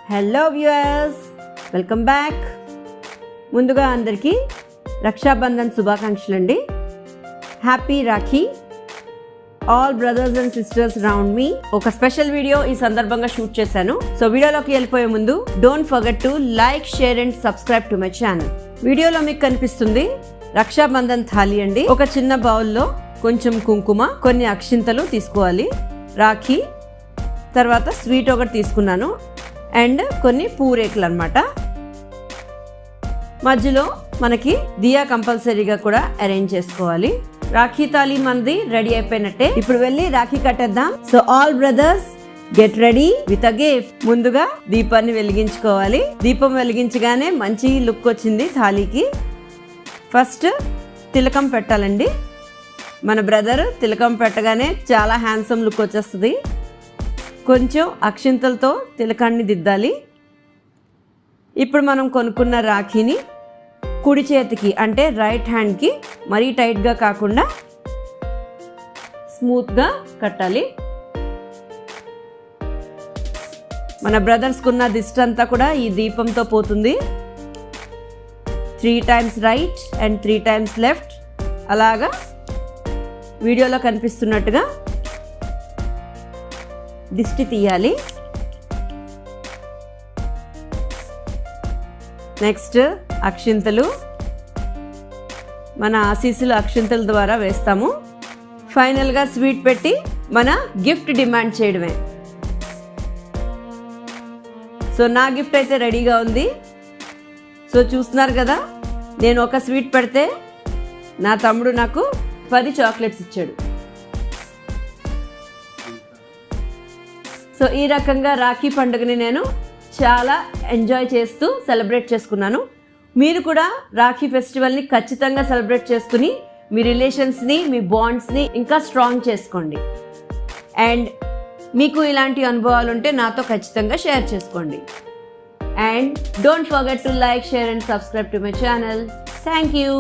Hello viewers, welcome back. ముందుగా అందరికీ రక్షాబంధన్ శుభాకాంక్షలు అండి. Happy Rakhi all brothers and sisters round me. ఒక స్పెషల్ వీడియో ఈ సందర్భంగా షూట్ చేశాను. సో వీడియోలోకి వెళ్ళిపోయే ముందు don't forget to like, share and subscribe to my channel. వీడియోలో మీకు కనిపిస్తుంది రక్షాబంధన్ థాలి అండి. ఒక చిన్న బౌల్లో కొంచెం కుంకుమ, కొన్ని అక్షింతలు తీసుకోవాలి, రాఖీ, తర్వాత స్వీట్ ఒకటి తీసుకున్నాను అండ్ కొన్ని పూరేకులు అన్నమాట. మధ్యలో మనకి దియా కంపల్సరీగా కూడా అరేంజ్ చేసుకోవాలి. రాఖీ తాళి మనది రెడీ అయిపోయినట్టే. ఇప్పుడు వెళ్ళి రాఖీ కట్టేద్దాం. So all brothers get ready with a gift. ముందుగా దీపాన్ని వెలిగించుకోవాలి. దీపం వెలిగించగానే మంచి లుక్ వచ్చింది థాలీకి. ఫస్ట్ తిలకం పెట్టాలండి. మన బ్రదర్ తిలకం పెట్టగానే చాలా హ్యాండ్సమ్ లుక్ వచ్చేస్తుంది. కొంచెం అక్షింతలతో తిలకాన్ని దిద్దాలి. ఇప్పుడు మనం కొనుక్కున్న రాఖీని కుడి చేతికి అంటే రైట్ హ్యాండ్కి మరీ టైట్గా కాకుండా స్మూత్గా కట్టాలి. మన బ్రదర్స్కున్న దిష్టి అంతా కూడా ఈ దీపంతో పోతుంది. 3 times right and 3 times left, అలాగా వీడియోలో కనిపిస్తున్నట్టుగా దిష్టి తీయాలి. నెక్స్ట్ అక్షింతలు, మన ఆశీస్సులు అక్షింతల ద్వారా వేస్తాము. ఫైనల్గా స్వీట్ పెట్టి మన గిఫ్ట్ డిమాండ్ చేయడమే. సో నా గిఫ్ట్ అయితే రెడీగా ఉంది. సో చూస్తున్నారు కదా, నేను ఒక స్వీట్ పెడితే నా తమ్ముడు నాకు 10 చాక్లెట్స్ ఇచ్చాడు. సో ఈ రకంగా రాఖీ పండుగని నేను చాలా ఎంజాయ్ చేస్తూ సెలబ్రేట్ చేసుకున్నాను. మీరు కూడా రాఖీ ఫెస్టివల్ని ఖచ్చితంగా సెలబ్రేట్ చేసుకుని మీ రిలేషన్స్ని, మీ బాండ్స్ని ఇంకా స్ట్రాంగ్ చేసుకోండి. అండ్ మీకు ఇలాంటి అనుభవాలు ఉంటే నాతో ఖచ్చితంగా షేర్ చేసుకోండి. And don't forget to like, share and subscribe to my channel. Thank you.